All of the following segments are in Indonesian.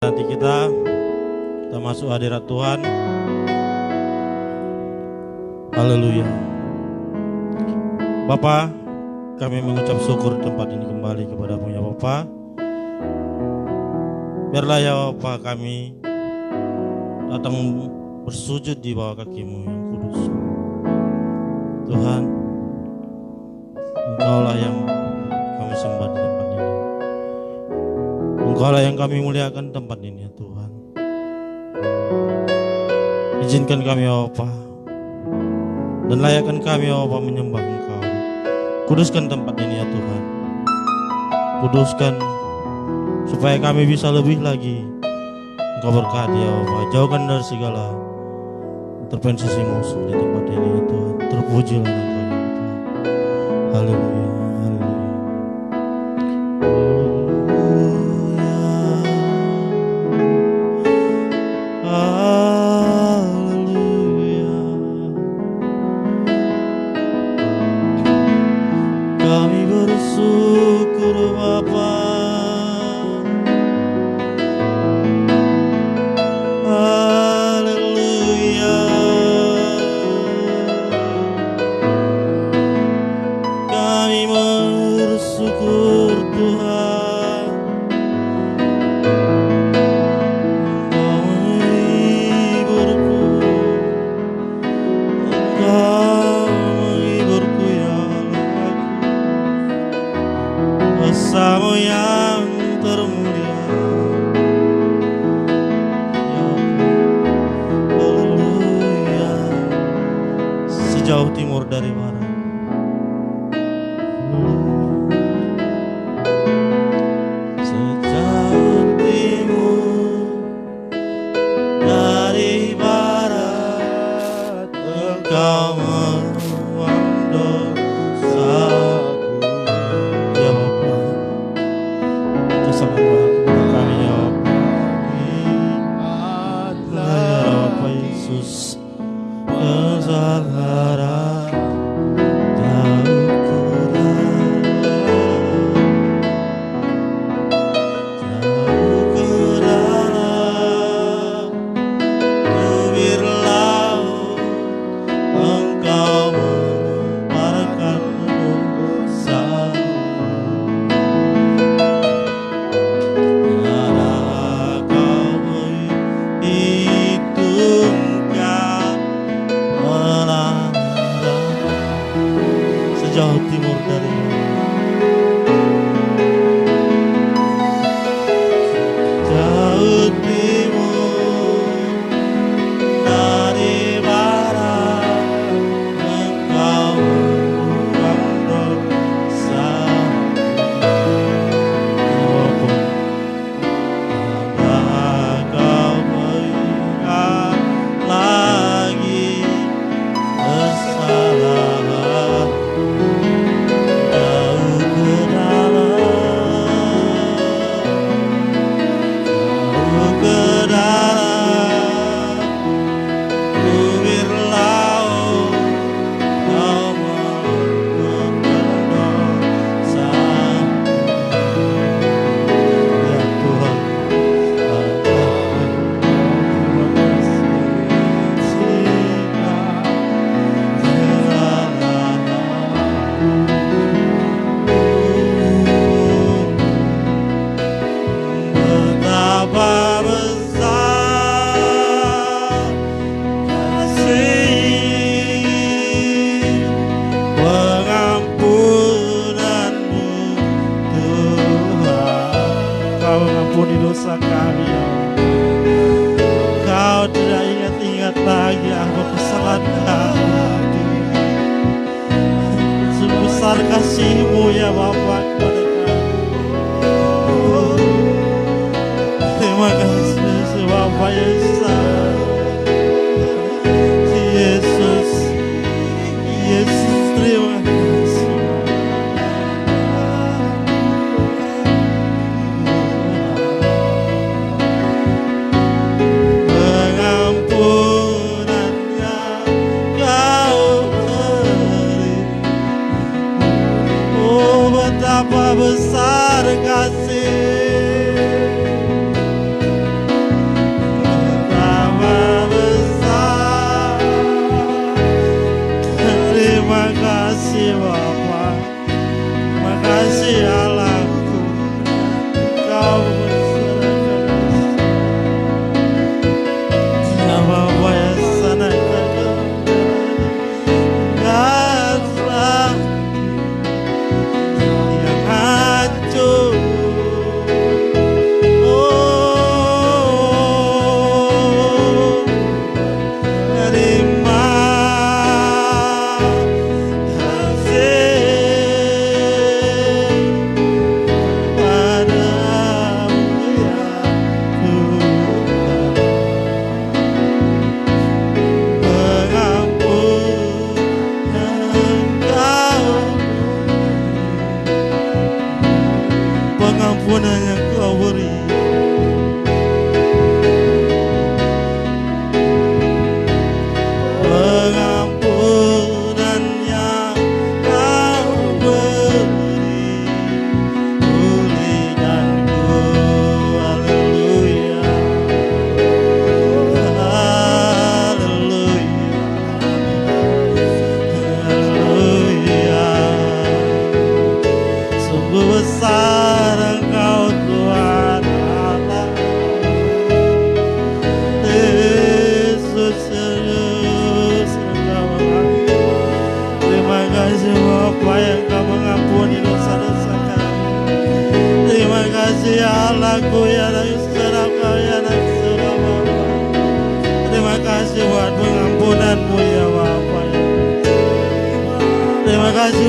Nanti kita masuk hadirat Tuhan. Haleluya. Bapa, kami mengucap syukur tempat ini kembali kepadamu ya Bapa. Biarlah ya Bapa kami datang bersujud di bawah kaki-Mu yang kudus. Tuhan, Engkaulah yang kami sembah di tempat ini. Engkaulah yang kami muliakan tempat ini ya Tuhan. Izinkan kami ya Bapa, dan layakkan kami ya Bapa menyembah Engkau. Kuduskan tempat ini ya Tuhan. Kuduskan supaya kami bisa lebih lagi Engkau berkati ya Bapa. Jauhkan dari segala intervensi musuh di tempat ini ya Tuhan. Terpujilah Engkau ya Bapa. Haleluya. Jauh timur dari barat, sejauh timur dari barat, Engkau membuang dosaku. Ya Bapa, itu sangat bahagia kami ya Bapa. Ya Bapa Yesus, kesalahan jauh ku dalam bibir laut, Engkau menumpahkan dosaku. Tiada kau menghitungkan sejauh timur dari jauh timur dari barat, Engkau membuang dosaku. Tiada kau mengingat lagi kesalahan jauh ke dalam bibir laut, Kau menumpahkan dosaku. Ya Tuhan, betapa besar kasih pengampunanmu Tuhan. Kau mengampuni dosa kami ya Allah. Kau tidak ingat-ingat lagi apa kesalahan kami. Sebesar kasih-Mu ya Bapa kepada kami. Terima kasih Bapa Yesus. Yesus, Yesus, terima kasih. Pengampunannya Kau beri. Oh, betapa besar kasih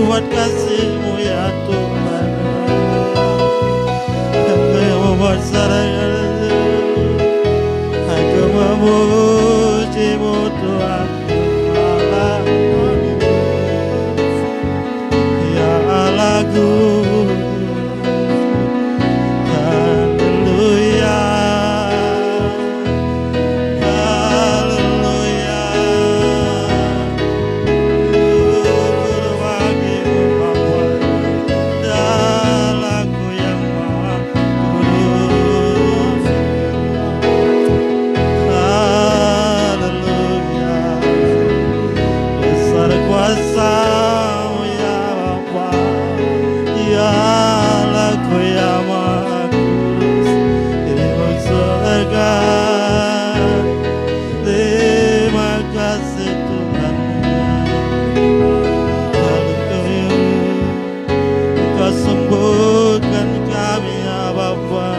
buat kasih-Mu ya Tuhan. Aku yang membuat sarangan, aku memuji-Mu Tuhan Allah. Ya Allahku, haleluya, haleluya. Syukur bagi-Mu Bapa dan Aku yang Maha Kudus. Haleluya, besar kuasa-Mu ya Bapa, ya Aku yang Maha Kudus. Terima surga, terima kasih Tuhan. Haleluya, Engkau sembuhkan kami ya Bapa.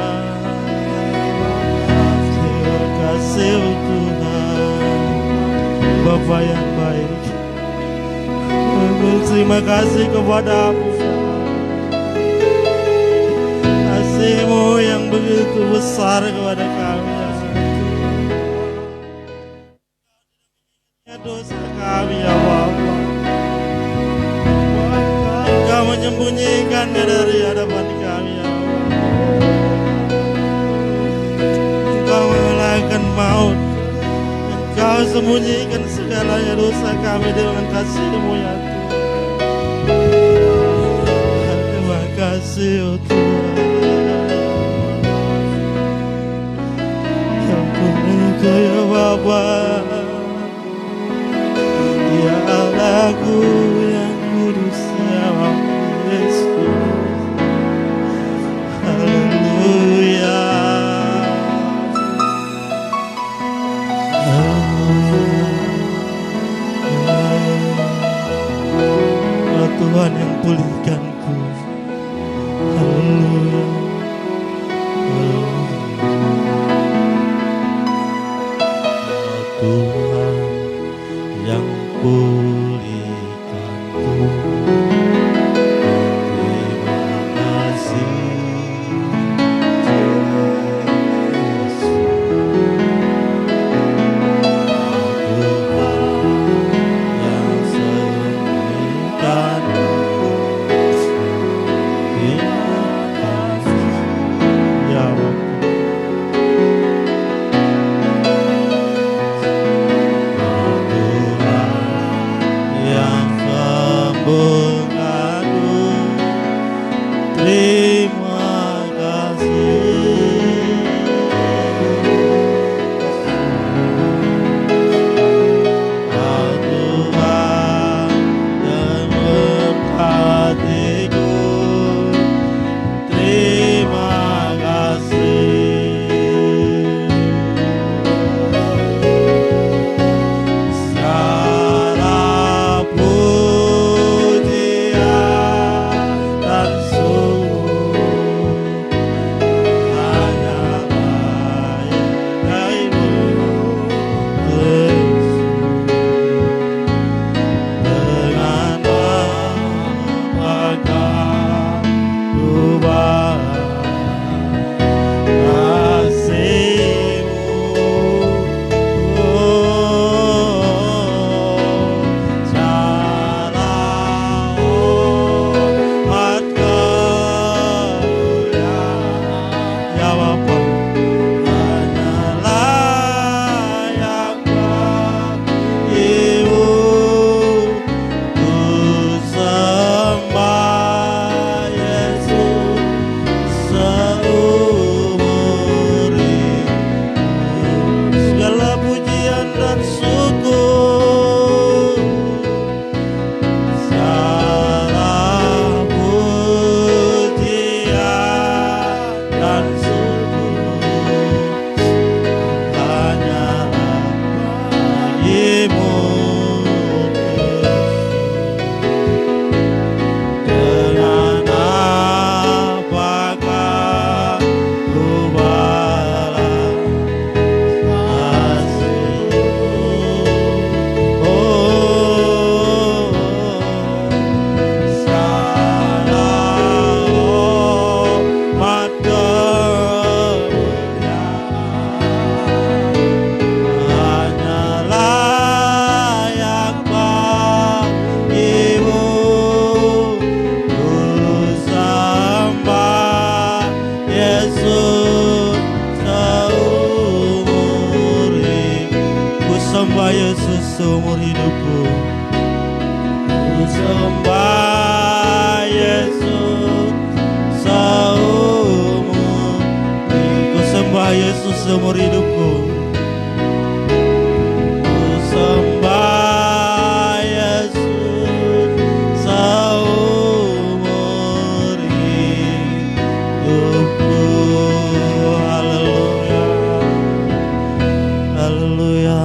Terima kasih Tuhan, Bapa yang baik. Terima kasih kepada-Mu, kasih-Mu yang begitu besar kepada kami ya Tuhan. Dosa kami ya Bapa, Engkau menyembunyikannya dari hadapan kami ya Bapa. Engkau mengalahkan maut, Engkau sembunyikan segalanya dosa kami dengan kasih-Mu ya Tuhan. Terima kasih oh Tuhan. Ampuni Engkau ya Bapa, ya Allahku yang kudus ya Yesus. Haleluya, oh Tuhan yang pulihkanku. Haleluya, oh Tuhan yang pulihkan. sembah Yesus seumur hidupku. Ku sembah Yesus seumur. Ku sembah Yesus seumur hidupku. Ku sembah Yesus seumur hidupku. Haleluya, haleluya.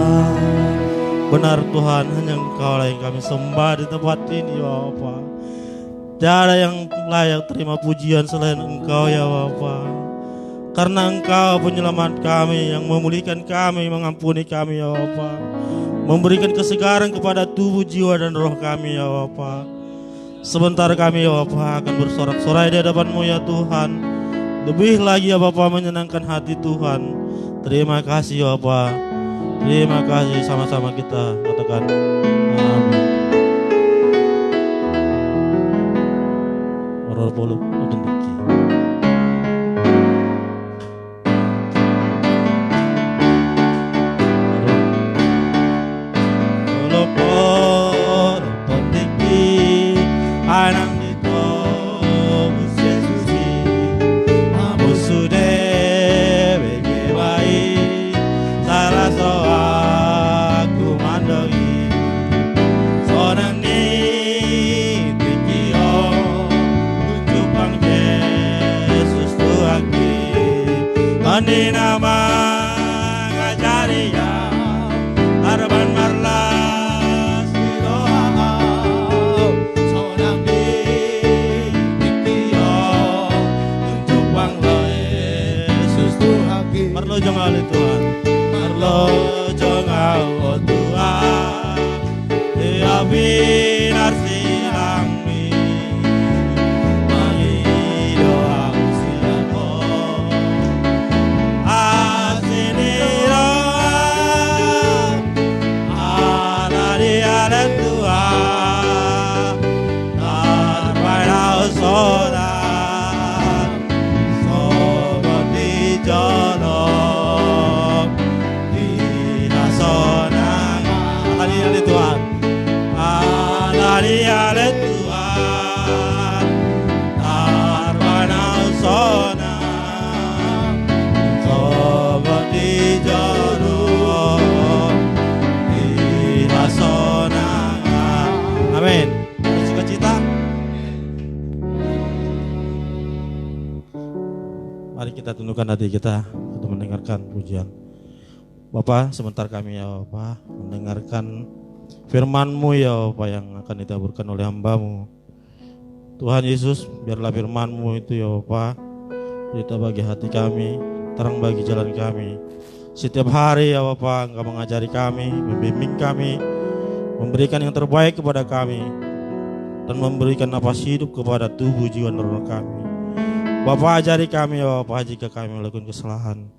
Benar Tuhan, hanya Engkau lah yang kami sembah di tempat ini ya Bapa. Tiada yang layak terima pujian selain Engkau ya Bapa. Karena Engkau penyelamat kami, yang memulihkan kami, mengampuni kami ya Bapa. Memberikan kesegaran kepada tubuh, jiwa dan roh kami ya Bapa. Sebentar kami ya Bapa akan bersorak-sorai di hadapan-Mu ya Tuhan. Lebih lagi ya Bapa menyenangkan hati Tuhan. Terima kasih ya Bapa. Terima kasih, sama-sama kita katakan amin. Orang puluh tentuki. Kalau por pendiki anang dito Yesus amo sude bege baik salah aku mandogi sonang ni tikio tunjuk pang Yesus tuaki kani nama ngajari ya harapan marlas doa sonang ni tikio tunjuk pang Yesus tuaki marlo jangan Tuhan marlo jangan Tuhan dia binar silang mi magi doa usiaku asini doa ala dia dan Tuhan terbaik saudara sobat di jalan tidak sonang ala dia dan Tuhan ala dia dan Tuhan terbaik sonang sobat di jalan tidak sonang. Amin. Sukacita. Mari kita tundukkan hati kita untuk mendengarkan pujian. Bapa, sebentar kami ya Bapa mendengarkan firman-Mu ya Bapa yang akan ditaburkan oleh hamba-Mu. Tuhan Yesus, biarlah firman-Mu itu ya Bapa berita bagi hati kami, terang bagi jalan kami. Setiap hari ya Bapa Engkau mengajari kami, membimbing kami, memberikan yang terbaik kepada kami, dan memberikan nafas hidup kepada tubuh, jiwa dan roh kami. Bapa, ajari kami ya Bapa jika kami melakukan kesalahan.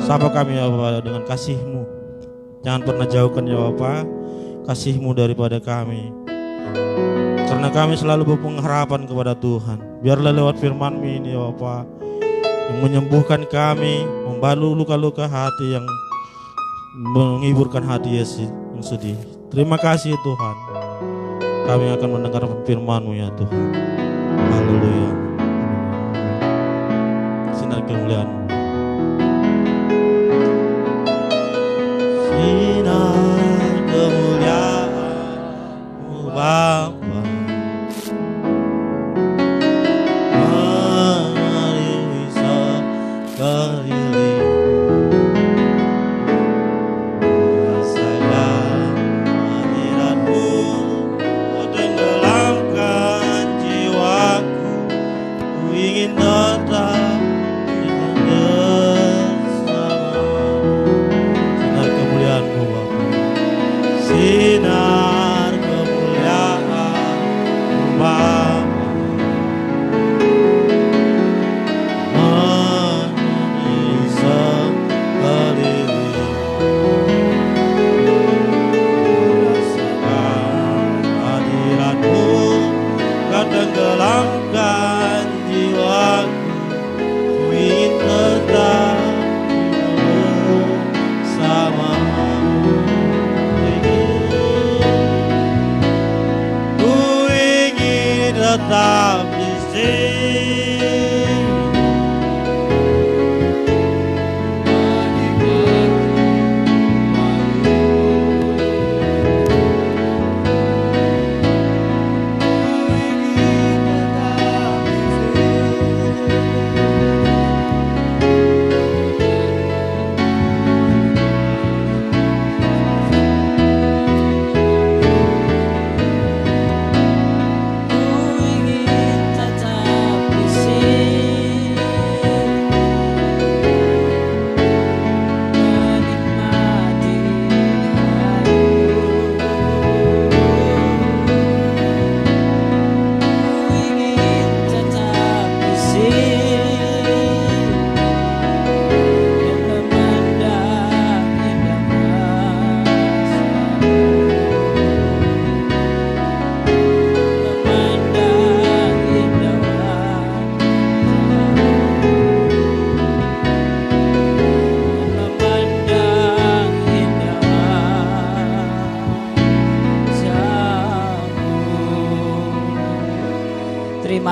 Sapa kami ya Bapa dengan kasih-Mu. Jangan pernah jauhkan ya Bapa kasih-Mu daripada kami. Karena kami selalu berpengharapan kepada Tuhan. Biarlah lewat firman-Mu ini ya Bapa yang menyembuhkan kami, membalu luka-luka hati, yang menghiburkan hati yang sedih. Terima kasih Tuhan. Kami akan mendengar firman-Mu ya Tuhan. Haleluya. Sinar kemuliaan-Mu. Sinar kemuliaan-Mu Bapa mengelilingi sekeliling. Rasakan hadirat-Mu, oh tenggelamkan jiwaku. Ku ingin tetap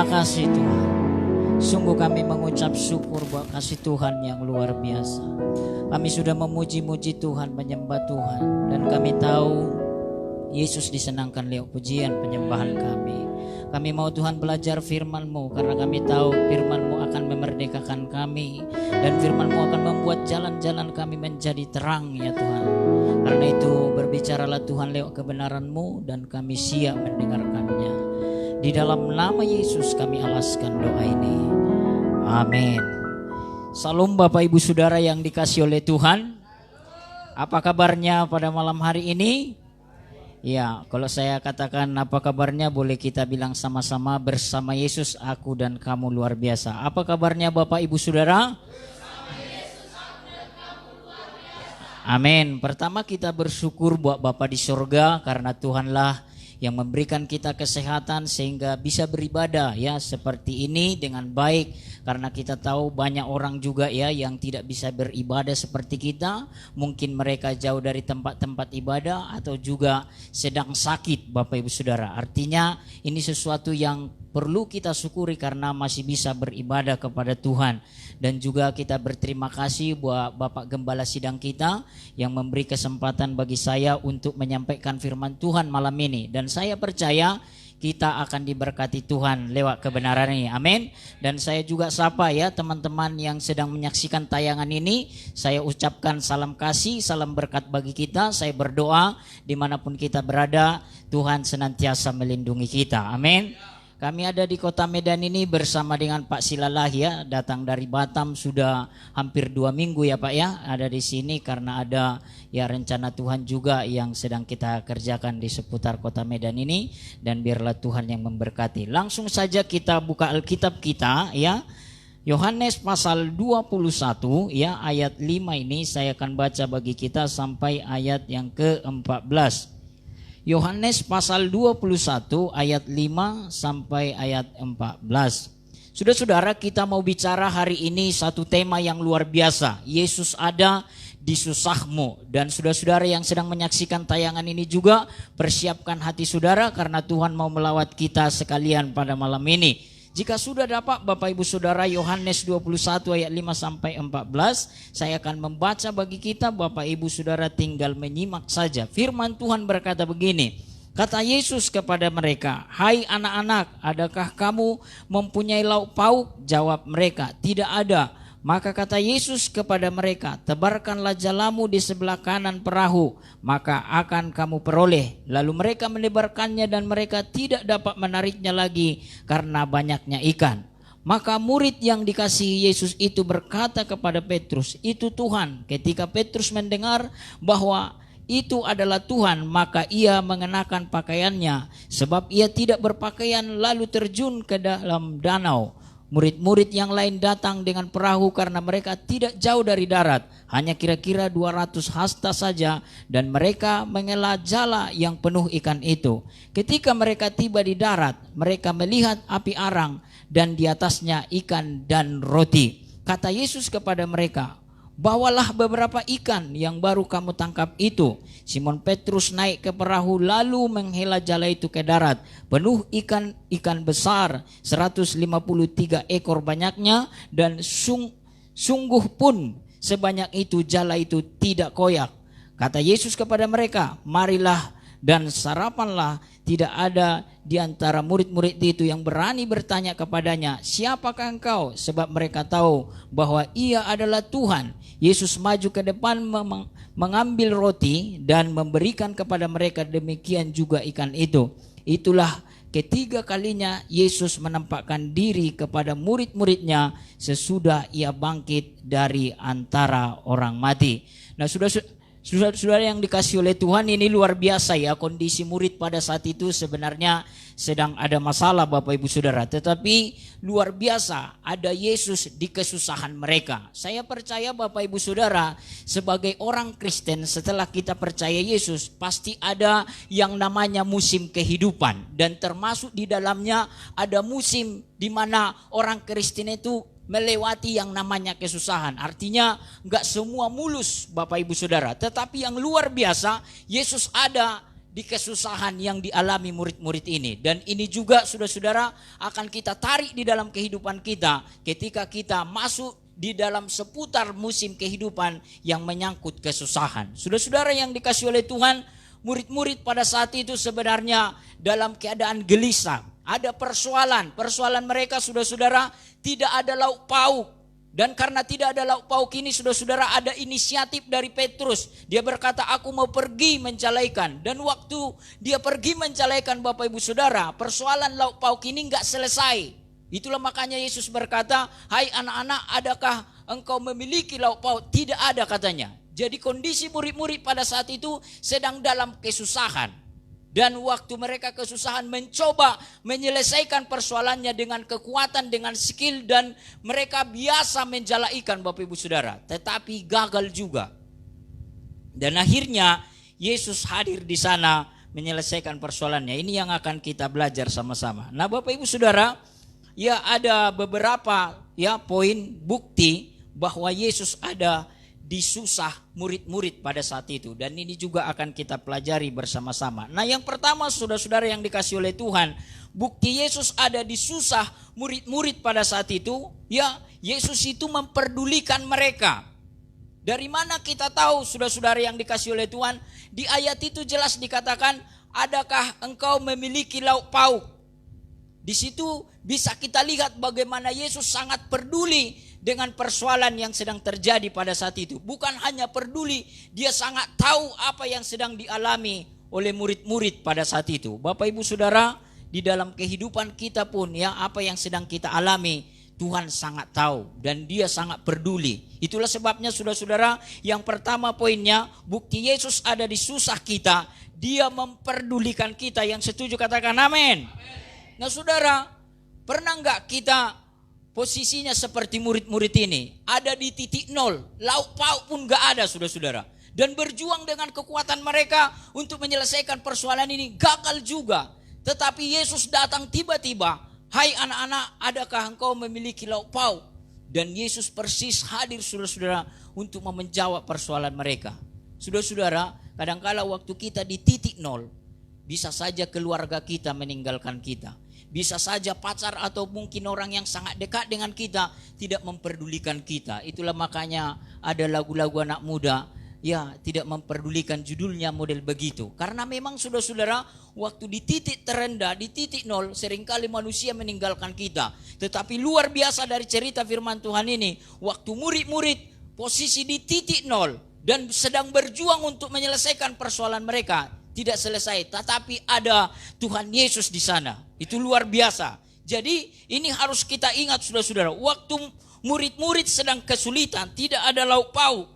Terima kasih Tuhan. Sungguh kami mengucap syukur buat kasih Tuhan yang luar biasa. Kami sudah memuji-muji Tuhan, menyembah Tuhan. Dan kami tahu Yesus disenangkan lewat pujian penyembahan kami. Kami mau Tuhan belajar firman-Mu, karena kami tahu firman-Mu akan memerdekakan kami. Dan firman-Mu akan membuat jalan-jalan kami menjadi terang ya Tuhan. Karena itu berbicaralah Tuhan lewat kebenaran-Mu, dan kami siap mendengarkannya. Di dalam nama Yesus kami alaskan doa ini. Amin. Salam Bapak Ibu Saudara yang dikasihi oleh Tuhan. Apa kabarnya pada malam hari ini? Ya, kalau saya katakan apa kabarnya, boleh kita bilang sama-sama, bersama Yesus aku dan kamu luar biasa. Apa kabarnya Bapak Ibu Saudara? Amin. Pertama kita bersyukur buat Bapa di surga, karena Tuhanlah yang memberikan kita kesehatan sehingga bisa beribadah ya seperti ini dengan baik. Karena kita tahu banyak orang juga ya yang tidak bisa beribadah seperti kita. Mungkin mereka jauh dari tempat-tempat ibadah atau juga sedang sakit Bapak Ibu Saudara. Artinya ini sesuatu yang perlu kita syukuri karena masih bisa beribadah kepada Tuhan. Dan juga kita berterima kasih buat Bapak Gembala Sidang kita yang memberi kesempatan bagi saya untuk menyampaikan firman Tuhan malam ini. Dan saya percaya kita akan diberkati Tuhan lewat kebenaran ini. Amin. Dan saya juga sapa ya teman-teman yang sedang menyaksikan tayangan ini. Saya ucapkan salam kasih, salam berkat bagi kita. Saya berdoa dimanapun kita berada, Tuhan senantiasa melindungi kita. Amin. Kami ada di kota Medan ini bersama dengan Pak Silalah ya, datang dari Batam sudah hampir 2 minggu ya Pak ya, ada di sini karena ada ya rencana Tuhan juga yang sedang kita kerjakan di seputar kota Medan ini, dan biarlah Tuhan yang memberkati. Langsung saja kita buka Alkitab kita ya, Yohanes pasal 21 ya, ayat 5 ini saya akan baca bagi kita sampai ayat yang ke-14. Yohanes pasal 21 ayat 5 sampai ayat 14. Saudara-saudara, kita mau bicara hari ini satu tema yang luar biasa. Yesus ada di susahmu. Dan saudara-saudara yang sedang menyaksikan tayangan ini juga, persiapkan hati saudara karena Tuhan mau melawat kita sekalian pada malam ini. Jika sudah dapat Bapak Ibu Saudara Yohanes 21 ayat 5 sampai 14, saya akan membaca bagi kita, Bapak Ibu Saudara tinggal menyimak saja. Firman Tuhan berkata begini, kata Yesus kepada mereka, "Hai anak-anak, adakah kamu mempunyai lauk pauk?" Jawab mereka, "Tidak ada." Maka kata Yesus kepada mereka, "Tebarkanlah jalamu di sebelah kanan perahu, maka akan kamu peroleh." Lalu mereka menebarkannya dan mereka tidak dapat menariknya lagi karena banyaknya ikan. Maka murid yang dikasihi Yesus itu berkata kepada Petrus, "Itu Tuhan." Ketika Petrus mendengar bahwa itu adalah Tuhan, maka ia mengenakan pakaiannya, sebab ia tidak berpakaian, lalu terjun ke dalam danau. Murid-murid yang lain datang dengan perahu karena mereka tidak jauh dari darat, hanya kira-kira 200 hasta saja, dan mereka menghela jala yang penuh ikan itu. Ketika mereka tiba di darat, mereka melihat api arang dan di atasnya ikan dan roti. Kata Yesus kepada mereka, "Bawalah beberapa ikan yang baru kamu tangkap itu." Simon Petrus naik ke perahu lalu menghela jala itu ke darat, penuh ikan besar, 153 ekor banyaknya, dan sungguh pun sebanyak itu jala itu tidak koyak. Kata Yesus kepada mereka, "Marilah dan sarapanlah." Tidak ada di antara murid-murid itu yang berani bertanya kepadanya, "Siapakah engkau?" Sebab mereka tahu bahwa ia adalah Tuhan. Yesus maju ke depan mengambil roti dan memberikan kepada mereka, demikian juga ikan itu. Itulah ketiga kalinya Yesus menampakkan diri kepada murid-muridnya sesudah ia bangkit dari antara orang mati. Nah, Saudara yang dikasihi oleh Tuhan, ini luar biasa ya, kondisi murid pada saat itu sebenarnya sedang ada masalah Bapak Ibu Saudara. Tetapi luar biasa ada Yesus di kesusahan mereka. Saya percaya Bapak Ibu Saudara, sebagai orang Kristen setelah kita percaya Yesus, pasti ada yang namanya musim kehidupan. Dan termasuk di dalamnya ada musim di mana orang Kristen itu melewati yang namanya kesusahan. Artinya enggak semua mulus Bapak Ibu Saudara, tetapi yang luar biasa Yesus ada di kesusahan yang dialami murid-murid ini. Dan ini juga saudara-saudara akan kita tarik di dalam kehidupan kita ketika kita masuk di dalam seputar musim kehidupan yang menyangkut kesusahan. Saudara-saudara yang dikasihi oleh Tuhan, murid-murid pada saat itu sebenarnya dalam keadaan gelisah. Ada persoalan mereka saudara-saudara tidak ada lauk pauk. Dan karena tidak ada lauk pauk ini saudara-saudara ada inisiatif dari Petrus. Dia berkata aku mau pergi mencalaikan. Dan waktu dia pergi mencalaikan Bapak Ibu Saudara, persoalan lauk pauk ini enggak selesai. Itulah makanya Yesus berkata, hai anak-anak adakah engkau memiliki lauk pauk? Tidak ada katanya. Jadi kondisi murid-murid pada saat itu sedang dalam kesusahan. Dan waktu mereka kesusahan mencoba menyelesaikan persoalannya dengan kekuatan, dengan skill. Dan mereka biasa menjala ikan Bapak Ibu Saudara. Tetapi gagal juga. Dan akhirnya Yesus hadir di sana menyelesaikan persoalannya. Ini yang akan kita belajar sama-sama. Nah Bapak Ibu Saudara, ya ada beberapa ya poin bukti bahwa Yesus ada di susah murid-murid pada saat itu. Dan ini juga akan kita pelajari bersama-sama. Nah yang pertama saudara-saudara yang dikasihi oleh Tuhan, bukti Yesus ada di susah murid-murid pada saat itu, ya Yesus itu memperdulikan mereka. Dari mana kita tahu saudara-saudara yang dikasihi oleh Tuhan? Di ayat itu jelas dikatakan, adakah engkau memiliki lauk pauk? Di situ bisa kita lihat bagaimana Yesus sangat peduli dengan persoalan yang sedang terjadi pada saat itu. Bukan hanya peduli, dia sangat tahu apa yang sedang dialami oleh murid-murid pada saat itu. Bapak Ibu Saudara, di dalam kehidupan kita pun ya apa yang sedang kita alami, Tuhan sangat tahu dan dia sangat peduli. Itulah sebabnya saudara-saudara, yang pertama poinnya, bukti Yesus ada di susah kita, dia memperdulikan kita. Yang setuju katakan amin. Nah saudara, pernah enggak kita posisinya seperti murid-murid ini? Ada di titik nol, lauk pauk pun enggak ada saudara-saudara. Dan berjuang dengan kekuatan mereka untuk menyelesaikan persoalan ini, gagal juga. Tetapi Yesus datang tiba-tiba, hai anak-anak adakah engkau memiliki lauk pauk? Dan Yesus persis hadir saudara-saudara untuk menjawab persoalan mereka. Saudara-saudara, kadangkala waktu kita di titik nol, bisa saja keluarga kita meninggalkan kita. Bisa saja pacar atau mungkin orang yang sangat dekat dengan kita tidak memperdulikan kita. Itulah makanya ada lagu-lagu anak muda ya tidak memperdulikan, judulnya model begitu. Karena memang saudara-saudara, waktu di titik terendah, di titik nol, seringkali manusia meninggalkan kita. Tetapi luar biasa dari cerita firman Tuhan ini, waktu murid-murid posisi di titik nol dan sedang berjuang untuk menyelesaikan persoalan mereka, tidak selesai, tetapi ada Tuhan Yesus di sana. Itu luar biasa. Jadi ini harus kita ingat saudara-saudara, waktu murid-murid sedang kesulitan, tidak ada lauk pauk,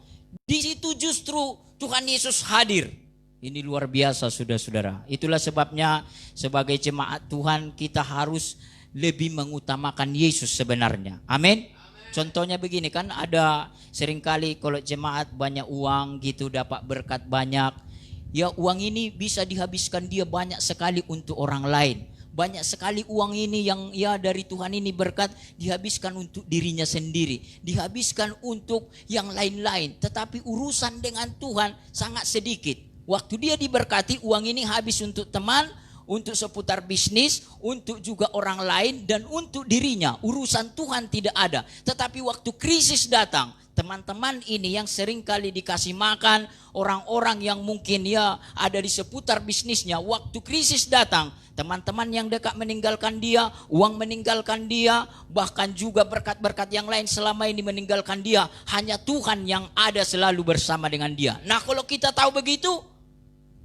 di situ justru Tuhan Yesus hadir. Ini luar biasa saudara-saudara. Itulah sebabnya sebagai jemaat Tuhan kita harus lebih mengutamakan Yesus sebenarnya. Amin. Contohnya begini kan, ada seringkali kalau jemaat banyak uang gitu, dapat berkat banyak. Ya uang ini bisa dihabiskan dia banyak sekali untuk orang lain. Banyak sekali uang ini yang ya dari Tuhan ini berkat dihabiskan untuk dirinya sendiri. Dihabiskan untuk yang lain-lain. Tetapi urusan dengan Tuhan sangat sedikit. Waktu dia diberkati, uang ini habis untuk teman, untuk seputar bisnis, untuk juga orang lain, dan untuk dirinya. Urusan Tuhan tidak ada. Tetapi waktu krisis datang, teman-teman ini yang sering kali dikasih makan, orang-orang yang mungkin ya ada di seputar bisnisnya, waktu krisis datang, teman-teman yang dekat meninggalkan dia, uang meninggalkan dia, bahkan juga berkat-berkat yang lain selama ini meninggalkan dia. Hanya Tuhan yang ada selalu bersama dengan dia. Nah kalau kita tahu begitu,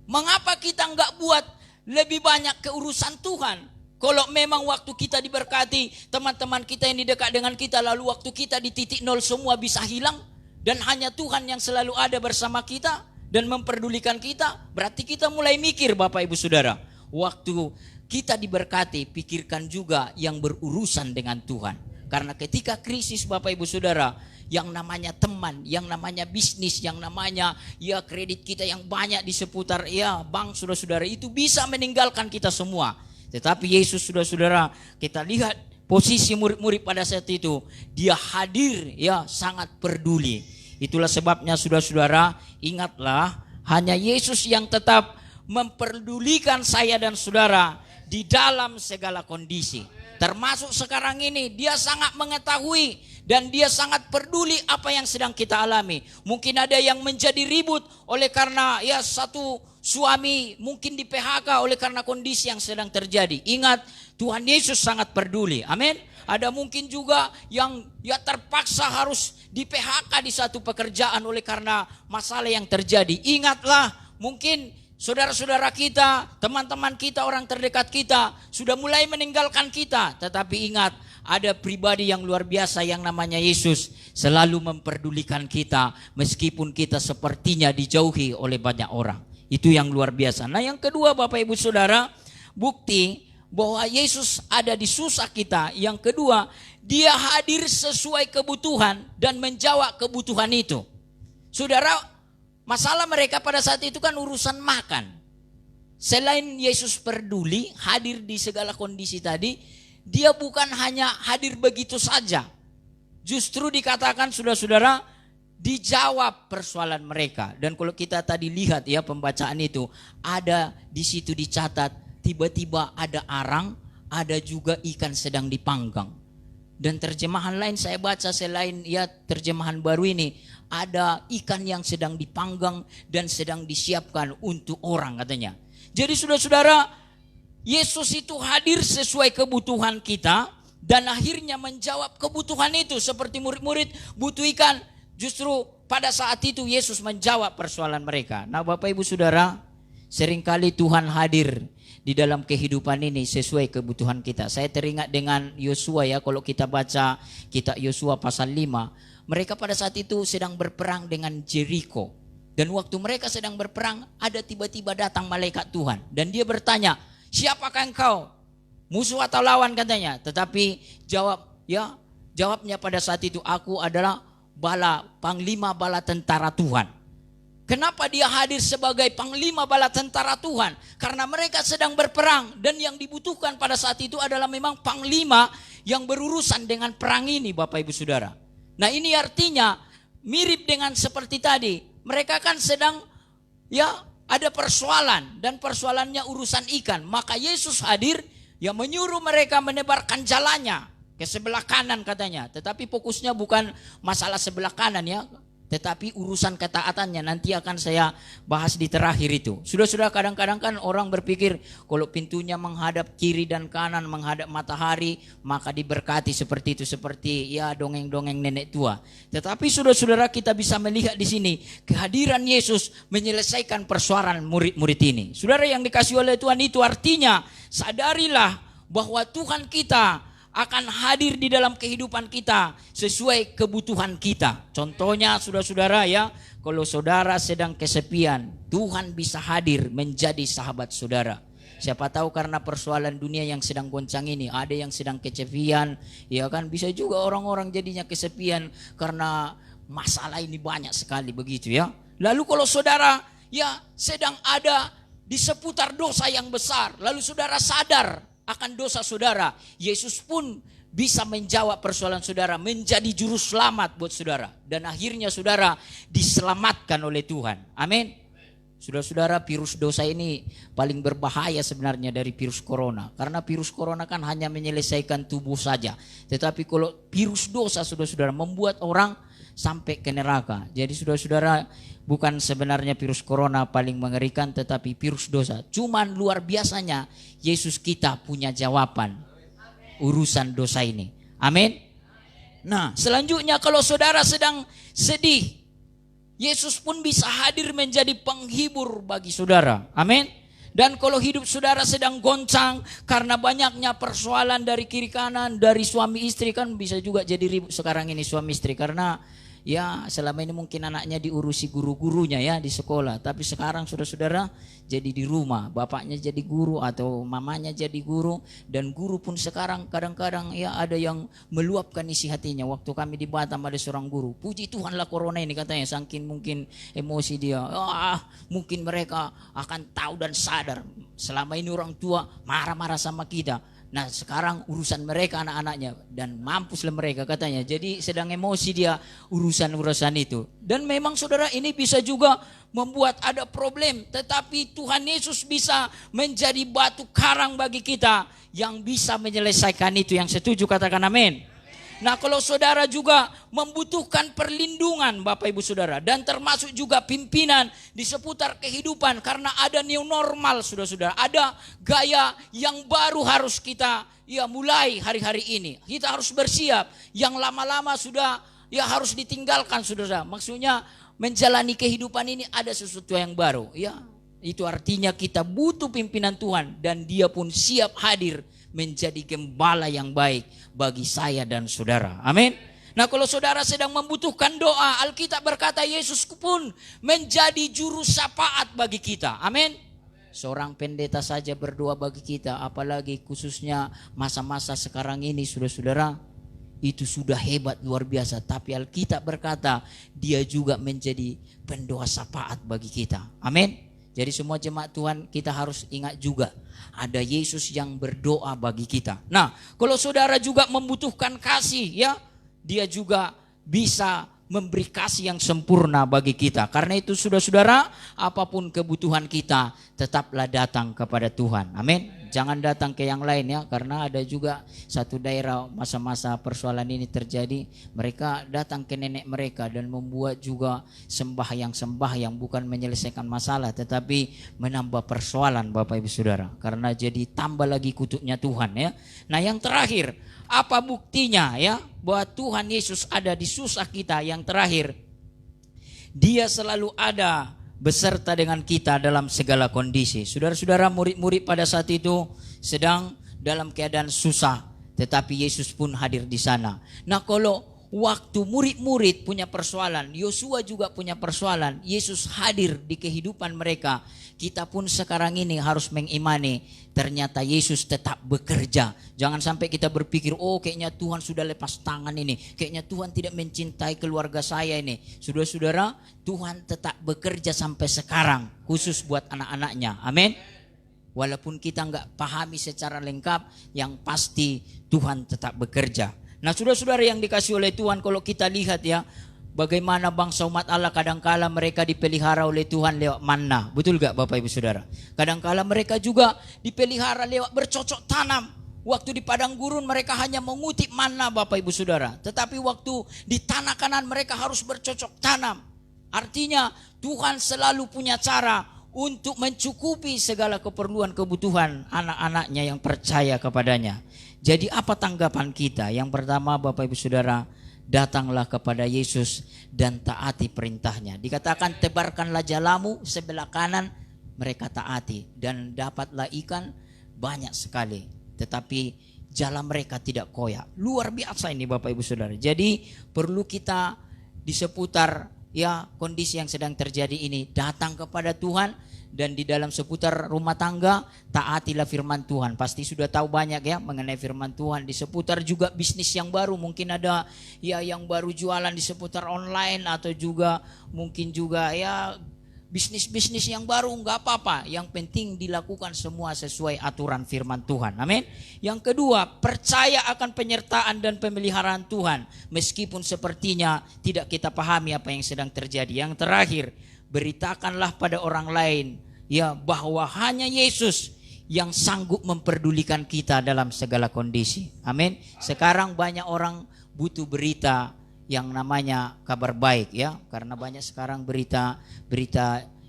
mengapa kita enggak buat lebih banyak keurusan Tuhan? Kalau memang waktu kita diberkati, teman-teman kita yang dekat dengan kita, lalu waktu kita di titik nol semua bisa hilang, dan hanya Tuhan yang selalu ada bersama kita dan memperdulikan kita, berarti kita mulai mikir Bapak Ibu Saudara, waktu kita diberkati, pikirkan juga yang berurusan dengan Tuhan. Karena ketika krisis Bapak Ibu Saudara, yang namanya teman, yang namanya bisnis, yang namanya ya kredit kita yang banyak di seputar ya bank saudara-saudara, itu bisa meninggalkan kita semua. Tetapi Yesus saudara-saudara, kita lihat posisi murid-murid pada saat itu, dia hadir ya sangat peduli. Itulah sebabnya saudara-saudara, ingatlah hanya Yesus yang tetap memperdulikan saya dan saudara di dalam segala kondisi. Termasuk sekarang ini dia sangat mengetahui dan dia sangat peduli apa yang sedang kita alami. Mungkin ada yang menjadi ribut oleh karena ya satu suami mungkin di PHK oleh karena kondisi yang sedang terjadi. Ingat, Tuhan Yesus sangat peduli. Amin. Ada mungkin juga yang ya terpaksa harus di PHK di satu pekerjaan oleh karena masalah yang terjadi. Ingatlah, mungkin saudara-saudara kita, teman-teman kita, orang terdekat kita sudah mulai meninggalkan kita. Tetapi ingat, ada pribadi yang luar biasa yang namanya Yesus selalu memperdulikan kita meskipun kita sepertinya dijauhi oleh banyak orang. Itu yang luar biasa. Nah, yang kedua Bapak Ibu Saudara, bukti bahwa Yesus ada di susah kita. Yang kedua, dia hadir sesuai kebutuhan dan menjawab kebutuhan itu. Saudara, masalah mereka pada saat itu kan urusan makan. Selain Yesus peduli, hadir di segala kondisi tadi, dia bukan hanya hadir begitu saja. Justru dikatakan saudara-saudara, dijawab persoalan mereka. Dan kalau kita tadi lihat ya pembacaan itu, ada di situ dicatat, tiba-tiba ada arang, ada juga ikan sedang dipanggang. Dan terjemahan lain saya baca selain ya terjemahan baru ini, ada ikan yang sedang dipanggang dan sedang disiapkan untuk orang katanya. Jadi saudara-saudara, Yesus itu hadir sesuai kebutuhan kita dan akhirnya menjawab kebutuhan itu. Seperti murid-murid butuh ikan, justru pada saat itu Yesus menjawab persoalan mereka. Nah Bapak Ibu Saudara, seringkali Tuhan hadir di dalam kehidupan ini sesuai kebutuhan kita. Saya teringat dengan Yosua ya, kalau kita baca kitab Yosua pasal 5. Mereka pada saat itu sedang berperang dengan Jericho. Dan waktu mereka sedang berperang, ada tiba-tiba datang malaikat Tuhan. Dan dia bertanya, siapakah engkau? Musuh atau lawan katanya. Tetapi jawabnya pada saat itu, aku adalah panglima bala tentara Tuhan. Kenapa dia hadir sebagai panglima bala tentara Tuhan? Karena mereka sedang berperang dan yang dibutuhkan pada saat itu adalah memang panglima yang berurusan dengan perang ini Bapak Ibu Saudara. Nah ini artinya mirip dengan seperti tadi. Mereka kan sedang ya ada persoalan dan persoalannya urusan ikan. Maka Yesus hadir yang menyuruh mereka menebarkan jalannya ke sebelah kanan katanya. Tetapi fokusnya bukan masalah sebelah kanan ya. Tetapi urusan ketaatannya nanti akan saya bahas di terakhir itu. Sudah kadang-kadang kan orang berpikir kalau pintunya menghadap kiri dan kanan, menghadap matahari, maka diberkati seperti itu. Seperti ya dongeng-dongeng nenek tua. Tetapi saudara-saudara kita bisa melihat di sini kehadiran Yesus menyelesaikan persoalan murid-murid ini. Saudara yang dikasih oleh Tuhan itu artinya sadarilah bahwa Tuhan kita akan hadir di dalam kehidupan kita sesuai kebutuhan kita. Contohnya saudara-saudara ya, kalau saudara sedang kesepian, Tuhan bisa hadir menjadi sahabat saudara. Siapa tahu karena persoalan dunia yang sedang goncang ini, ada yang sedang kesepian, ya kan, bisa juga orang-orang jadinya kesepian karena masalah ini banyak sekali begitu ya. Lalu kalau saudara ya sedang ada di seputar dosa yang besar, lalu saudara sadar akan dosa saudara, Yesus pun bisa menjawab persoalan saudara, menjadi juru selamat buat saudara. Dan akhirnya saudara diselamatkan oleh Tuhan. Amin. Saudara-saudara, virus dosa ini paling berbahaya sebenarnya dari virus corona. Karena virus corona kan hanya menyelesaikan tubuh saja. Tetapi kalau virus dosa saudara-saudara membuat orang sampai ke neraka. Jadi saudara-saudara, bukan sebenarnya virus corona paling mengerikan, tetapi virus dosa. Cuman luar biasanya Yesus kita punya jawaban urusan dosa ini. Amin. Nah selanjutnya kalau saudara sedang sedih, Yesus pun bisa hadir menjadi penghibur bagi saudara. Amin. Dan kalau hidup saudara sedang goncang karena banyaknya persoalan dari kiri kanan, dari suami istri, kan bisa juga jadi ribut sekarang ini suami istri. Karena ya selama ini mungkin anaknya diurusi guru-gurunya ya di sekolah. Tapi sekarang saudara-saudara jadi di rumah. Bapaknya jadi guru atau mamanya jadi guru. Dan guru pun sekarang kadang-kadang ya ada yang meluapkan isi hatinya. Waktu kami di Batam ada seorang guru. Puji Tuhanlah corona ini katanya. Saking mungkin emosi dia. Mungkin mereka akan tahu dan sadar. Selama ini orang tua marah-marah sama kita. Nah sekarang urusan mereka anak-anaknya, dan mampuslah mereka katanya. Jadi sedang emosi dia urusan-urusan itu. Dan memang saudara, ini bisa juga membuat ada problem. Tetapi Tuhan Yesus bisa menjadi batu karang bagi kita yang bisa menyelesaikan itu. Yang setuju katakan amin. Nah kalau saudara juga membutuhkan perlindungan Bapak Ibu Saudara, dan termasuk juga pimpinan di seputar kehidupan, karena ada new normal saudara-saudara, ada gaya yang baru harus kita mulai hari-hari ini. Kita harus bersiap, yang lama-lama sudah harus ditinggalkan saudara. Maksudnya menjalani kehidupan ini ada sesuatu yang baru ya. Itu artinya kita butuh pimpinan Tuhan, dan dia pun siap hadir menjadi gembala yang baik bagi saya dan saudara. Amin. Nah kalau saudara sedang membutuhkan doa, Alkitab berkata Yesus pun menjadi juru syafaat bagi kita. Amin. Seorang pendeta saja berdoa bagi kita, apalagi khususnya masa-masa sekarang ini saudara-saudara, itu sudah hebat luar biasa. Tapi Alkitab berkata dia juga menjadi pendoa syafaat bagi kita. Amin. Jadi semua jemaat Tuhan, kita harus ingat juga ada Yesus yang berdoa bagi kita. Nah, kalau saudara juga membutuhkan kasih ya, dia juga bisa memberi kasih yang sempurna bagi kita. Karena itu saudara-saudara, apapun kebutuhan kita, tetaplah datang kepada Tuhan. Amin. Jangan datang ke yang lain ya, karena ada juga satu daerah masa-masa persoalan ini terjadi, mereka datang ke nenek mereka dan membuat juga sembahyang bukan menyelesaikan masalah, tetapi menambah persoalan Bapak Ibu Saudara. Karena jadi tambah lagi kutuknya Tuhan ya. Nah yang terakhir, apa buktinya ya bahwa Tuhan Yesus ada di susah kita? Yang terakhir, dia selalu ada beserta dengan kita dalam segala kondisi. Saudara-saudara, murid-murid pada saat itu sedang dalam keadaan susah, tetapi Yesus pun hadir di sana. Nah kalau waktu murid-murid punya persoalan, Yosua juga punya persoalan, Yesus hadir di kehidupan mereka. Kita pun sekarang ini harus mengimani ternyata Yesus tetap bekerja. Jangan sampai kita berpikir, oh kayaknya Tuhan sudah lepas tangan ini, kayaknya Tuhan tidak mencintai keluarga saya ini. Saudara-saudara, Tuhan tetap bekerja sampai sekarang, khusus buat anak-anaknya. Amin. Walaupun kita nggak pahami secara lengkap, yang pasti Tuhan tetap bekerja. Nah saudara-saudara yang dikasih oleh Tuhan, kalau kita lihat ya, bagaimana bangsa umat Allah kadangkala mereka dipelihara oleh Tuhan lewat manna. Betul gak Bapak Ibu Saudara? Kadangkala mereka juga dipelihara lewat bercocok tanam. Waktu di padang gurun mereka hanya mengutip manna Bapak Ibu Saudara. Tetapi waktu di tanah Kanaan mereka harus bercocok tanam. Artinya Tuhan selalu punya cara untuk mencukupi segala keperluan kebutuhan anak-anaknya yang percaya kepadanya. Jadi apa tanggapan kita? Yang pertama Bapak Ibu Saudara, datanglah kepada Yesus dan taati perintahnya. Dikatakan tebarkanlah jalamu sebelah kanan, mereka taati, dan dapatlah ikan banyak sekali. Tetapi jala mereka tidak koyak. Luar biasa ini Bapak Ibu Saudara. Jadi perlu kita di seputar ya kondisi yang sedang terjadi ini datang kepada Tuhan. Dan di dalam seputar rumah tangga, taatilah firman Tuhan. Pasti sudah tahu banyak ya mengenai firman Tuhan. Di seputar juga bisnis yang baru, mungkin ada ya yang baru jualan di seputar online, atau juga mungkin juga ya bisnis-bisnis yang baru, nggak apa-apa. Yang penting dilakukan semua sesuai aturan firman Tuhan. Amin. Yang kedua, percaya akan penyertaan dan pemeliharaan Tuhan, meskipun sepertinya tidak kita pahami apa yang sedang terjadi. Yang terakhir, beritakanlah pada orang lain ya bahwa hanya Yesus yang sanggup memperdulikan kita dalam segala kondisi. Amin. Sekarang banyak orang butuh berita yang namanya kabar baik ya, karena banyak sekarang berita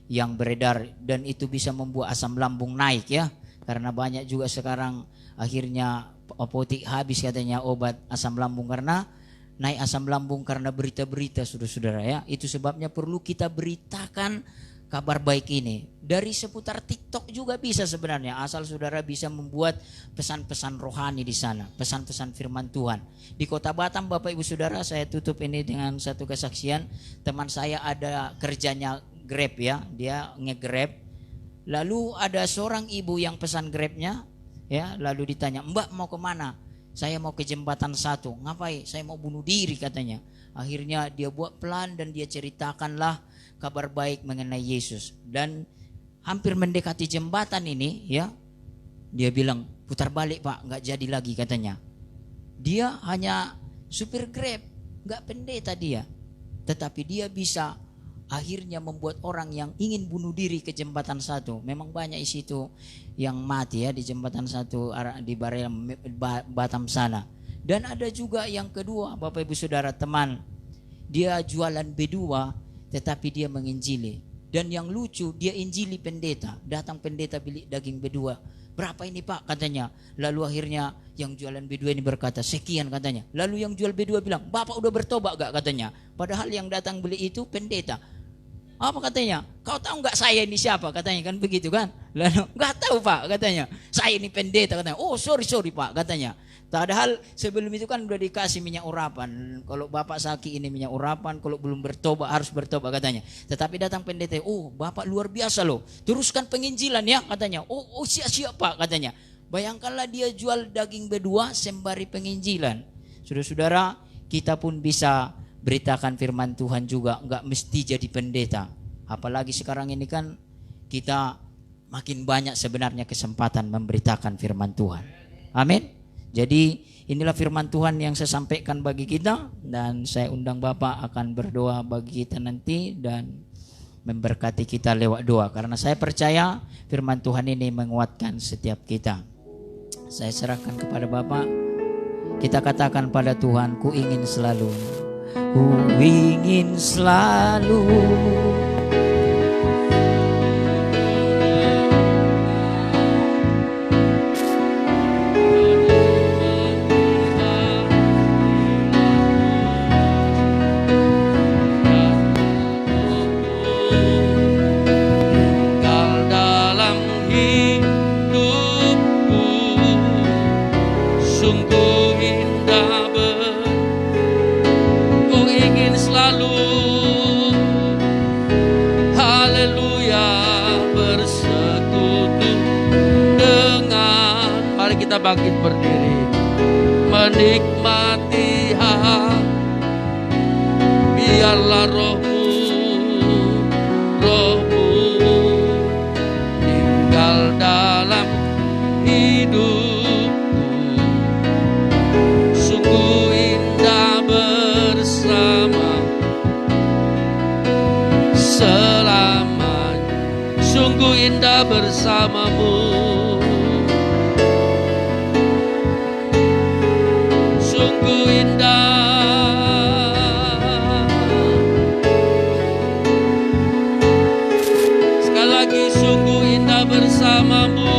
yang beredar, dan itu bisa membuat asam lambung naik ya. Karena banyak juga sekarang akhirnya apotek habis katanya obat asam lambung, karena naik asam lambung karena berita-berita saudara-saudara ya. Itu sebabnya perlu kita beritakan kabar baik ini. Dari seputar TikTok juga bisa sebenarnya, asal saudara bisa membuat pesan-pesan rohani di sana, pesan-pesan firman Tuhan. Di Kota Batam Bapak Ibu Saudara, saya tutup ini dengan satu kesaksian. Teman saya ada kerjanya Grab ya, dia nge-Grab. Lalu ada seorang ibu yang pesan Grabnya ya, lalu ditanya, "Mbak mau kemana?" "Saya mau ke jembatan 1. "Ngapain?" "Saya mau bunuh diri," katanya. Akhirnya dia buat plan dan dia ceritakanlah kabar baik mengenai Yesus. Dan hampir mendekati jembatan ini ya, dia bilang, putar balik Pak, nggak jadi lagi katanya. Dia hanya supir Grab, nggak pendeta dia. Tetapi dia bisa akhirnya membuat orang yang ingin bunuh diri ke jembatan 1. Memang banyak di situ yang mati ya di jembatan 1 di Batam sana. Dan ada juga yang kedua, Bapak Ibu Saudara teman, dia jualan B2 tetapi dia menginjili. Dan yang lucu, dia injili pendeta. Datang pendeta beli daging B2. Berapa ini Pak katanya. Lalu akhirnya yang jualan B2 ini berkata sekian katanya. Lalu yang jual B2 bilang, Bapak udah bertobat gak katanya. Padahal yang datang beli itu pendeta. Apa katanya? Kau tahu gak saya ini siapa katanya, kan begitu kan. Lalu gak tahu Pak katanya. Saya ini pendeta katanya. Oh sorry Pak katanya. Padahal sebelum itu kan udah dikasih minyak urapan. Kalau Bapak sakit ini minyak urapan, kalau belum bertobat harus bertobat katanya. Tetapi datang pendeta, oh Bapak luar biasa loh. Teruskan penginjilan ya katanya. Oh siap-siap Pak katanya. Bayangkanlah dia jual daging B2 sembari penginjilan. Saudara-saudara, kita pun bisa beritakan firman Tuhan juga, enggak mesti jadi pendeta. Apalagi sekarang ini kan kita makin banyak sebenarnya kesempatan memberitakan firman Tuhan. Amin. Jadi inilah firman Tuhan yang saya sampaikan bagi kita, dan saya undang Bapak akan berdoa bagi kita nanti dan memberkati kita lewat doa, karena saya percaya firman Tuhan ini menguatkan setiap kita. Saya serahkan kepada Bapak. Kita katakan pada Tuhan, ku ingin selalu bangkit berdiri, menikmati biarlah rohmu tinggal dalam hidupku. Sungguh indah bersama selamanya, sungguh indah bersamamu. Sungguh indah. Sekali lagi, sungguh indah bersamamu.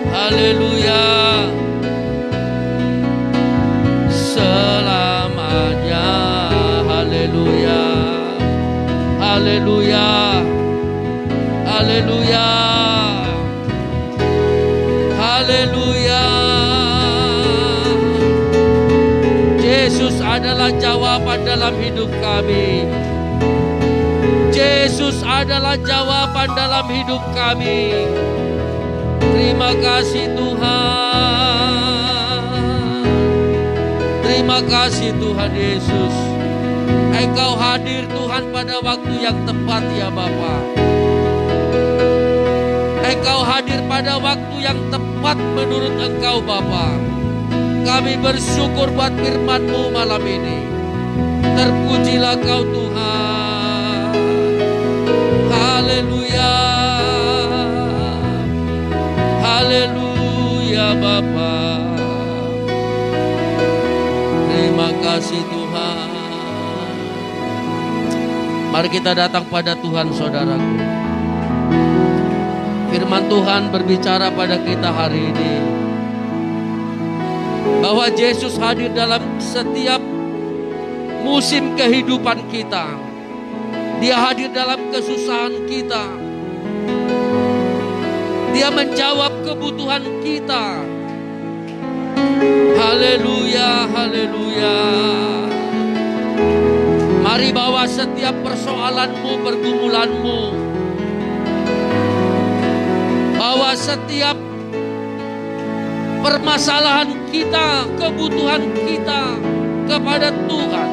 Haleluya. Selamanya. Haleluya. Haleluya. Haleluya. Haleluya. Yesus adalah jawaban dalam hidup kami. Yesus adalah jawaban dalam hidup kami. Terima kasih Tuhan. Terima kasih Tuhan Yesus. Engkau hadir Tuhan pada waktu yang tepat ya Bapa. Engkau hadir pada waktu yang tepat menurut Engkau Bapa. Kami bersyukur buat firman-Mu malam ini. Terpujilah Kau Tuhan. Haleluya. Haleluya Bapa. Terima kasih Tuhan. Mari kita datang pada Tuhan saudaraku. Firman Tuhan berbicara pada kita hari ini bahwa Yesus hadir dalam setiap musim kehidupan kita. Dia hadir dalam kesusahan kita. Dia menjawab kebutuhan kita. Haleluya, haleluya. Mari bawa setiap persoalanmu, pergumulanmu, bawa setiap permasalahan kita, kebutuhan kita kepada Tuhan.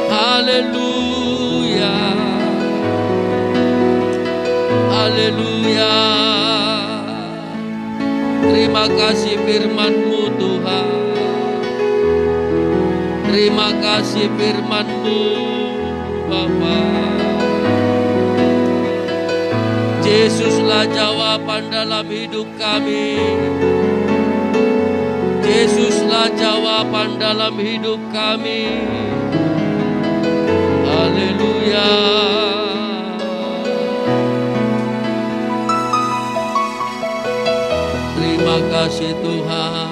Haleluya. Haleluya. Terima kasih firman-Mu Tuhan. Terima kasih firman-Mu Bapa. Yesuslah jawaban dalam hidup kami. Yesuslah jawaban dalam hidup kami. Haleluya. Terima kasih Tuhan.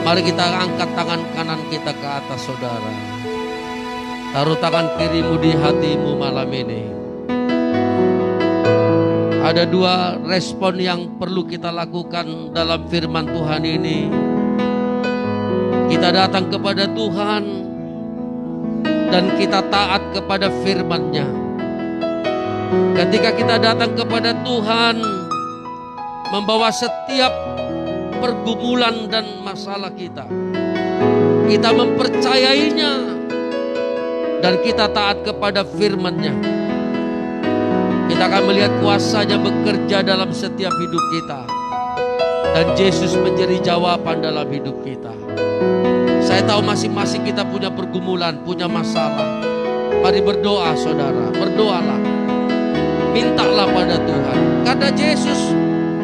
Mari kita angkat tangan kanan kita ke atas saudara. Taruh tangan kirimu di hatimu malam ini. Ada dua respon yang perlu kita lakukan dalam firman Tuhan ini. Kita datang kepada Tuhan dan kita taat kepada firman-Nya. Ketika kita datang kepada Tuhan, membawa setiap pergumulan dan masalah kita mempercayainya dan kita taat kepada firman-Nya. Kita akan melihat kuasa-Nya bekerja dalam setiap hidup kita. Dan Yesus menjadi jawaban dalam hidup kita. Saya tahu masing-masing kita punya pergumulan, punya masalah. Mari berdoa saudara, berdoalah. Mintalah pada Tuhan. Karena Yesus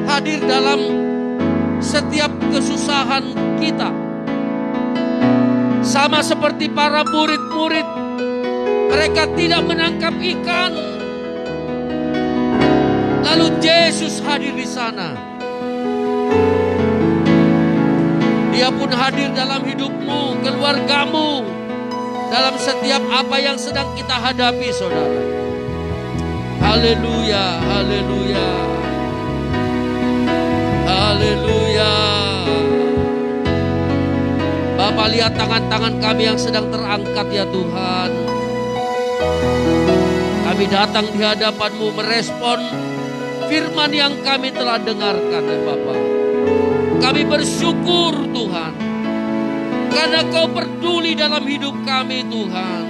hadir dalam setiap kesusahan kita. Sama seperti para murid-murid. Mereka tidak menangkap ikan. Lalu Yesus hadir di sana. Dia pun hadir dalam hidupmu, keluargamu, dalam setiap apa yang sedang kita hadapi, saudara. Haleluya, haleluya, haleluya. Bapa, lihat tangan-tangan kami yang sedang terangkat ya Tuhan. Kami datang di hadapan-Mu merespon firman yang kami telah dengarkan ya Bapa. Kami bersyukur Tuhan, karena Kau peduli dalam hidup kami Tuhan.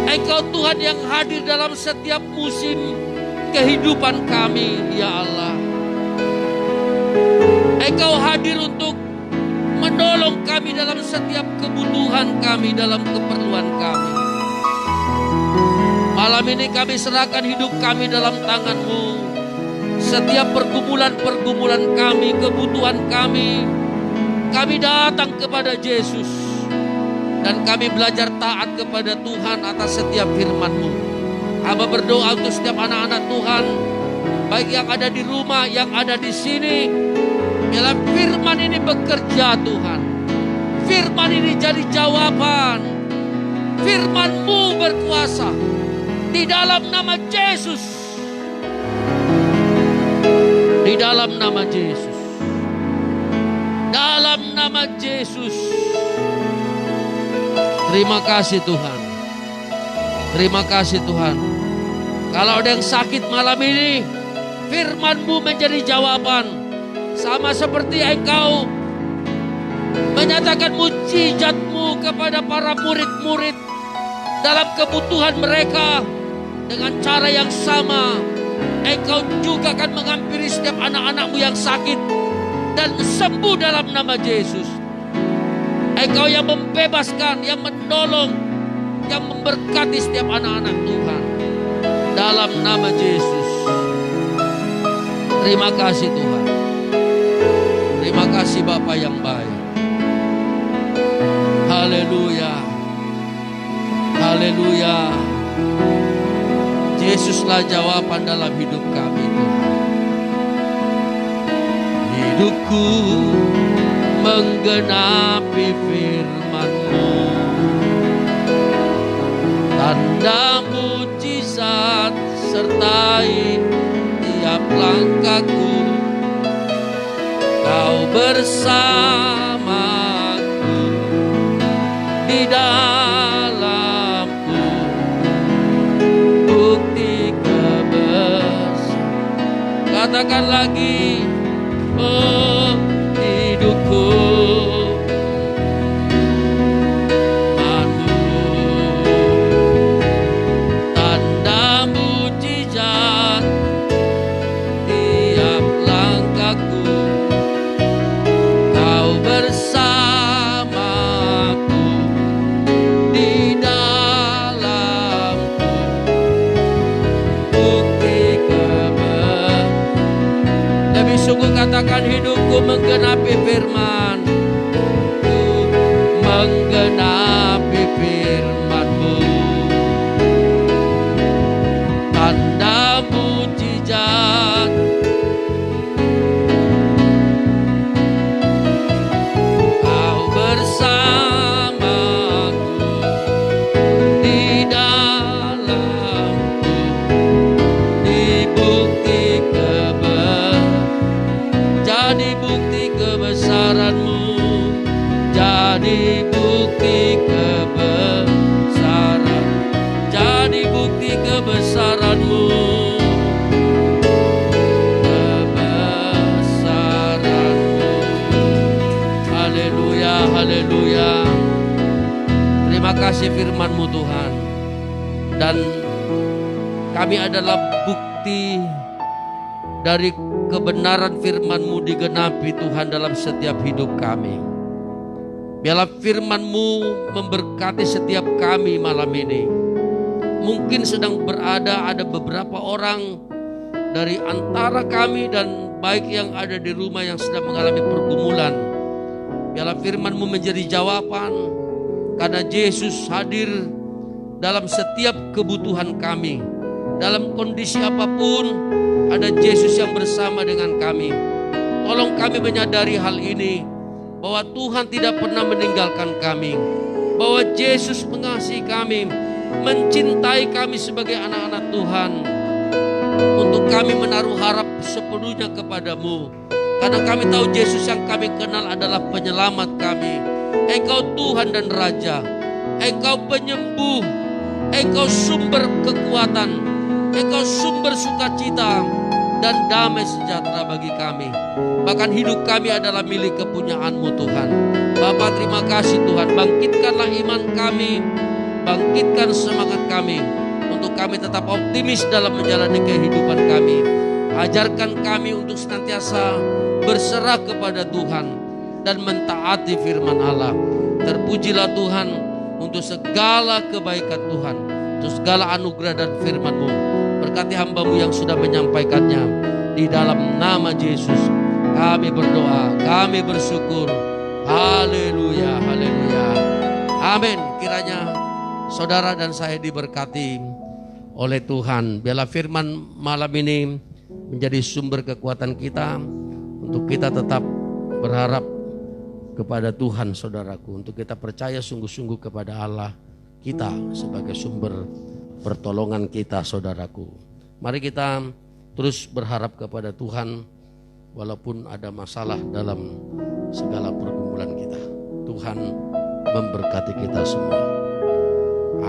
Engkau Tuhan yang hadir dalam setiap musim kehidupan kami ya Allah. Engkau hadir untuk menolong kami dalam setiap kebutuhan kami, dalam keperluan kami. Malam ini kami serahkan hidup kami dalam tangan-Mu. Setiap pergumulan-pergumulan kami, kebutuhan kami datang kepada Yesus. Dan kami belajar taat kepada Tuhan atas setiap firman-Mu. Hamba berdoa untuk setiap anak-anak Tuhan, baik yang ada di rumah, yang ada di sini. Biarlah firman ini bekerja Tuhan. Firman ini jadi jawaban. Firman-Mu berkuasa. Di dalam nama Yesus. Di dalam nama Yesus. Dalam nama Yesus. Terima kasih Tuhan. Terima kasih Tuhan. Kalau ada yang sakit malam ini, firman-Mu menjadi jawaban. Sama seperti Engkau menyatakan mujizat-Mu kepada para murid-murid dalam kebutuhan mereka. Dengan cara yang sama, Engkau juga akan menghampiri setiap anak-anak-Mu yang sakit dan sembuh dalam nama Yesus. Engkau yang membebaskan, yang menolong, yang memberkati setiap anak-anak Tuhan. Dalam nama Yesus. Terima kasih Tuhan. Terima kasih Bapa yang baik. Haleluya. Haleluya. Yesuslah jawaban dalam hidup kami Tuhan. Hidupku menggenapi firman-Mu. Tanda mujizat sertai tiap langkahku. Kau bersamaku di dalamku. Bukti kebesaran. Katakan lagi, oh hidupku. katakan hidupku menggenapi firman. Menggenapi firman-Mu. Tanda mujizat Kau bersamaku di dalamku, di bukti jadi bukti kebesaran-Mu, jadi bukti kebesaran, jadi bukti kebesaran-Mu, kebesaran-Mu. Haleluya, haleluya. Terima kasih firman-Mu Tuhan. Dan kami adalah bukti dari kebenaran firman-Mu digenapi Tuhan dalam setiap hidup kami. Biarlah firman-Mu memberkati setiap kami malam ini. Mungkin sedang ada beberapa orang dari antara kami dan baik yang ada di rumah yang sedang mengalami pergumulan. Biarlah firman-Mu menjadi jawaban, karena Yesus hadir dalam setiap kebutuhan kami. Dalam kondisi apapun, ada Yesus yang bersama dengan kami. Tolong kami menyadari hal ini, bahwa Tuhan tidak pernah meninggalkan kami, bahwa Yesus mengasihi kami, mencintai kami sebagai anak-anak Tuhan. Untuk kami menaruh harap sepenuhnya kepada-Mu, karena kami tahu Yesus yang kami kenal adalah penyelamat kami. Engkau Tuhan dan Raja, Engkau penyembuh, Engkau sumber kekuatan, Engkau sumber sukacita dan damai sejahtera bagi kami. Bahkan hidup kami adalah milik kepunyaan-Mu Tuhan. Bapa, terima kasih Tuhan. Bangkitkanlah iman kami, bangkitkan semangat kami, untuk kami tetap optimis dalam menjalani kehidupan kami. Ajarkan kami untuk senantiasa berserah kepada Tuhan dan mentaati firman Allah. Terpujilah Tuhan untuk segala kebaikan Tuhan, untuk segala anugerah dan firman-Mu. Berkati hamba-Mu yang sudah menyampaikannya. Di dalam nama Yesus kami berdoa, kami bersyukur. Haleluya, haleluya. Amin. Kiranya saudara dan saya diberkati oleh Tuhan. Biarlah firman malam ini menjadi sumber kekuatan kita, untuk kita tetap berharap kepada Tuhan, saudaraku. Untuk kita percaya sungguh-sungguh kepada Allah kita sebagai sumber pertolongan kita, saudaraku. Mari kita terus berharap kepada Tuhan, walaupun ada masalah dalam segala pergumulan kita. Tuhan memberkati kita semua.